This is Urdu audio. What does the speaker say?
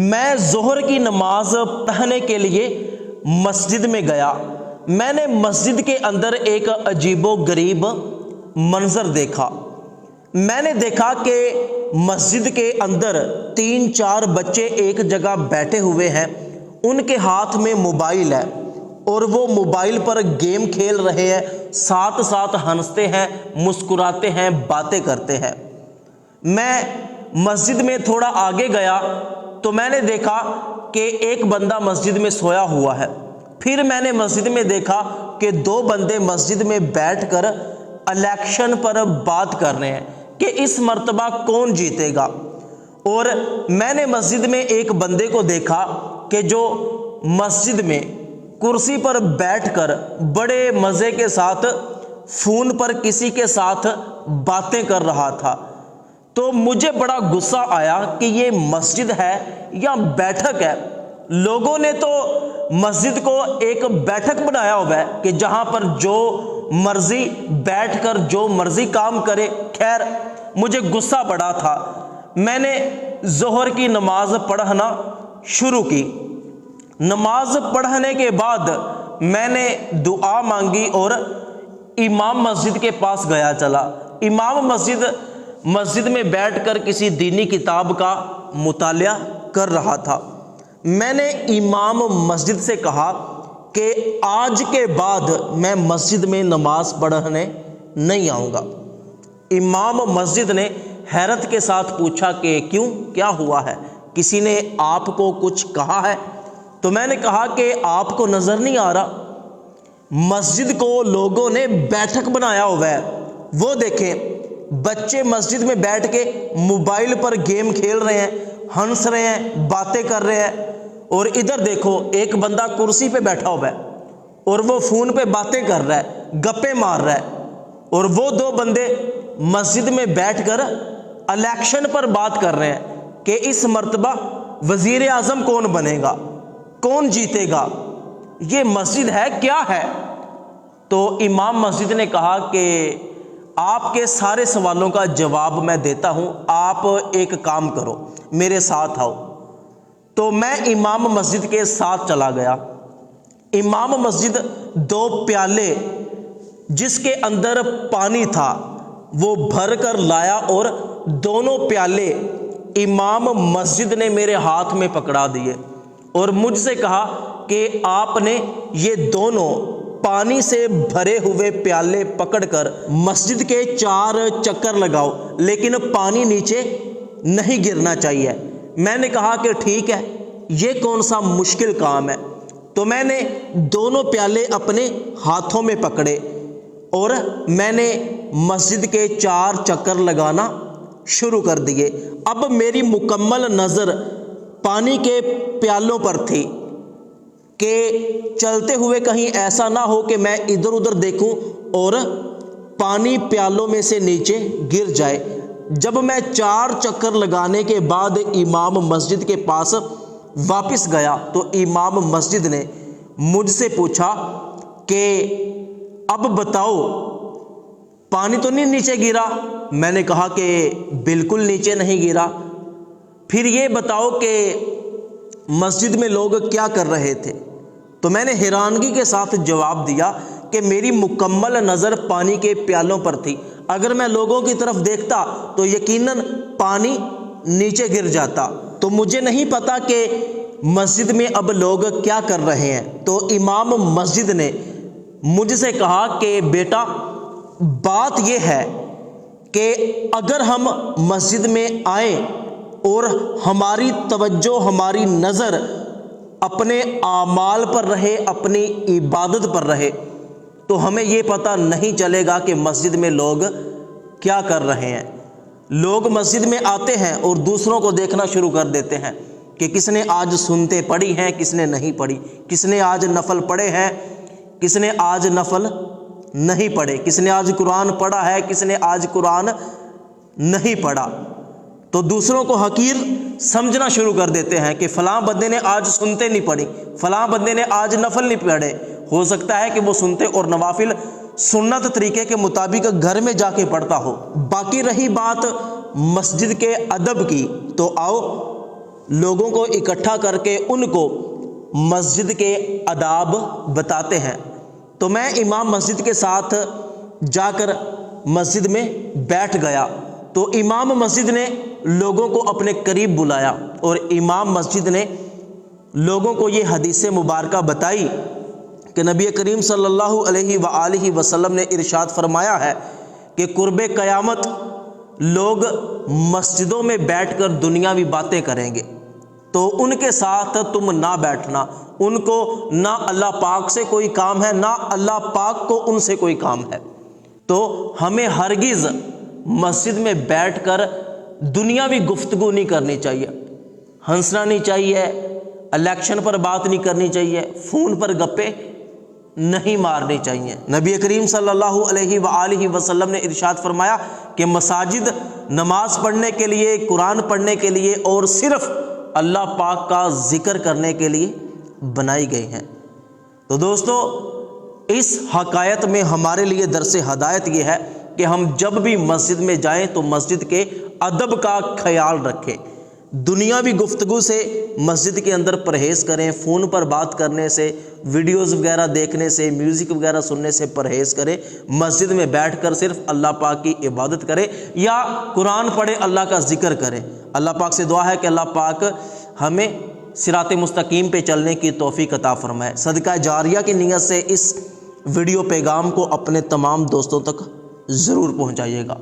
میں ظہر کی نماز پڑھنے کے لیے مسجد میں گیا۔ میں نے مسجد کے اندر ایک عجیب و غریب منظر دیکھا۔ میں نے دیکھا کہ مسجد کے اندر 3-4 بچے ایک جگہ بیٹھے ہوئے ہیں، ان کے ہاتھ میں موبائل ہے اور وہ موبائل پر گیم کھیل رہے ہیں، ساتھ ساتھ ہنستے ہیں، مسکراتے ہیں، باتیں کرتے ہیں۔ میں مسجد میں تھوڑا آگے گیا تو میں نے دیکھا کہ ایک بندہ مسجد میں سویا ہوا ہے۔ پھر میں نے مسجد میں دیکھا کہ 2 بندے مسجد میں بیٹھ کر الیکشن پر بات کر رہے ہیں کہ اس مرتبہ کون جیتے گا۔ اور میں نے مسجد میں ایک بندے کو دیکھا کہ جو مسجد میں کرسی پر بیٹھ کر بڑے مزے کے ساتھ فون پر کسی کے ساتھ باتیں کر رہا تھا۔ تو مجھے بڑا غصہ آیا کہ یہ مسجد ہے یا بیٹھک ہے؟ لوگوں نے تو مسجد کو ایک بیٹھک بنایا ہوا ہے کہ جہاں پر جو مرضی بیٹھ کر جو مرضی کام کرے۔ خیر، مجھے غصہ بڑا تھا۔ میں نے ظہر کی نماز پڑھنا شروع کی۔ نماز پڑھنے کے بعد میں نے دعا مانگی اور امام مسجد کے پاس گیا چلا۔ امام مسجد میں بیٹھ کر کسی دینی کتاب کا مطالعہ کر رہا تھا۔ میں نے امام مسجد سے کہا کہ آج کے بعد میں مسجد میں نماز پڑھنے نہیں آؤں گا۔ امام مسجد نے حیرت کے ساتھ پوچھا کہ کیوں، کیا ہوا ہے؟ کسی نے آپ کو کچھ کہا ہے؟ تو میں نے کہا کہ آپ کو نظر نہیں آ رہا مسجد کو لوگوں نے بیٹھک بنایا ہوا ہے؟ وہ دیکھیں، بچے مسجد میں بیٹھ کے موبائل پر گیم کھیل رہے ہیں، ہنس رہے ہیں، باتیں کر رہے ہیں، اور ادھر دیکھو ایک بندہ کرسی پہ بیٹھا ہوا ہے اور وہ فون پہ باتیں کر رہا ہے، گپیں مار رہا ہے، اور وہ 2 بندے مسجد میں بیٹھ کر الیکشن پر بات کر رہے ہیں کہ اس مرتبہ وزیر اعظم کون بنے گا، کون جیتے گا، یہ مسجد ہے کیا ہے؟ تو امام مسجد نے کہا کہ آپ کے سارے سوالوں کا جواب میں دیتا ہوں، آپ ایک کام کرو، میرے ساتھ آؤ۔ تو میں امام مسجد کے ساتھ چلا گیا۔ امام مسجد 2 پیالے جس کے اندر پانی تھا وہ بھر کر لایا اور دونوں پیالے امام مسجد نے میرے ہاتھ میں پکڑا دیے اور مجھ سے کہا کہ آپ نے یہ دونوں پانی سے بھرے ہوئے پیالے پکڑ کر مسجد کے 4 چکر لگاؤ، لیکن پانی نیچے نہیں گرنا چاہیے۔ میں نے کہا کہ ٹھیک ہے، یہ کون سا مشکل کام ہے؟ تو میں نے دونوں پیالے اپنے ہاتھوں میں پکڑے اور میں نے مسجد کے 4 چکر لگانا شروع کر دیے۔ اب میری مکمل نظر پانی کے پیالوں پر تھی کہ چلتے ہوئے کہیں ایسا نہ ہو کہ میں ادھر ادھر دیکھوں اور پانی پیالوں میں سے نیچے گر جائے۔ جب میں 4 چکر لگانے کے بعد امام مسجد کے پاس واپس گیا تو امام مسجد نے مجھ سے پوچھا کہ اب بتاؤ پانی تو نہیں نیچے گرا؟ میں نے کہا کہ بالکل نیچے نہیں گرا۔ پھر یہ بتاؤ کہ مسجد میں لوگ کیا کر رہے تھے؟ تو میں نے حیرانگی کے ساتھ جواب دیا کہ میری مکمل نظر پانی کے پیالوں پر تھی، اگر میں لوگوں کی طرف دیکھتا تو یقیناً پانی نیچے گر جاتا، تو مجھے نہیں پتا کہ مسجد میں اب لوگ کیا کر رہے ہیں۔ تو امام مسجد نے مجھ سے کہا کہ بیٹا بات یہ ہے کہ اگر ہم مسجد میں آئیں اور ہماری توجہ، ہماری نظر اپنے اعمال پر رہے، اپنی عبادت پر رہے، تو ہمیں یہ پتہ نہیں چلے گا کہ مسجد میں لوگ کیا کر رہے ہیں۔ لوگ مسجد میں آتے ہیں اور دوسروں کو دیکھنا شروع کر دیتے ہیں کہ کس نے آج سنتے پڑھی ہیں، کس نے نہیں پڑھی، کس نے آج نفل پڑھے ہیں، کس نے آج نفل نہیں پڑھے، کس نے آج قرآن پڑھا ہے، کس نے آج قرآن نہیں پڑھا۔ تو دوسروں کو حقیر سمجھنا شروع کر دیتے ہیں کہ فلاں بندے نے آج سنتے نہیں پڑھی، فلاں بندے نے آج نفل نہیں پڑھے۔ ہو سکتا ہے کہ وہ سنتے اور نوافل سنت طریقے کے مطابق گھر میں جا کے پڑھتا ہو۔ باقی رہی بات مسجد کے ادب کی، تو آؤ لوگوں کو اکٹھا کر کے ان کو مسجد کے آداب بتاتے ہیں۔ تو میں امام مسجد کے ساتھ جا کر مسجد میں بیٹھ گیا، تو امام مسجد نے لوگوں کو اپنے قریب بلایا اور امام مسجد نے لوگوں کو یہ حدیث مبارکہ بتائی کہ نبی کریم صلی اللہ علیہ وآلہ وسلم نے ارشاد فرمایا ہے کہ قرب قیامت لوگ مسجدوں میں بیٹھ کر دنیاوی باتیں کریں گے، تو ان کے ساتھ تم نہ بیٹھنا، ان کو نہ اللہ پاک سے کوئی کام ہے، نہ اللہ پاک کو ان سے کوئی کام ہے۔ تو ہمیں ہرگز مسجد میں بیٹھ کر دنیاوی گفتگو نہیں کرنی چاہیے، ہنسنا نہیں چاہیے، الیکشن پر بات نہیں کرنی چاہیے، فون پر گپے نہیں مارنی چاہیے۔ نبی کریم صلی اللہ علیہ وآلہ وسلم نے ارشاد فرمایا کہ مساجد نماز پڑھنے کے لیے، قرآن پڑھنے کے لیے اور صرف اللہ پاک کا ذکر کرنے کے لیے بنائی گئی ہیں۔ تو دوستو، اس حکایت میں ہمارے لیے درس ہدایت یہ ہے کہ ہم جب بھی مسجد میں جائیں تو مسجد کے ادب کا خیال رکھیں، دنیاوی گفتگو سے مسجد کے اندر پرہیز کریں، فون پر بات کرنے سے، ویڈیوز وغیرہ دیکھنے سے، میوزک وغیرہ سننے سے پرہیز کریں، مسجد میں بیٹھ کر صرف اللہ پاک کی عبادت کریں یا قرآن پڑھیں، اللہ کا ذکر کریں۔ اللہ پاک سے دعا ہے کہ اللہ پاک ہمیں صراط مستقیم پہ چلنے کی توفیق عطا فرمائے۔ صدقہ جاریہ کی نیت سے اس ویڈیو پیغام کو اپنے تمام دوستوں تک ضرور پہنچائیے گا۔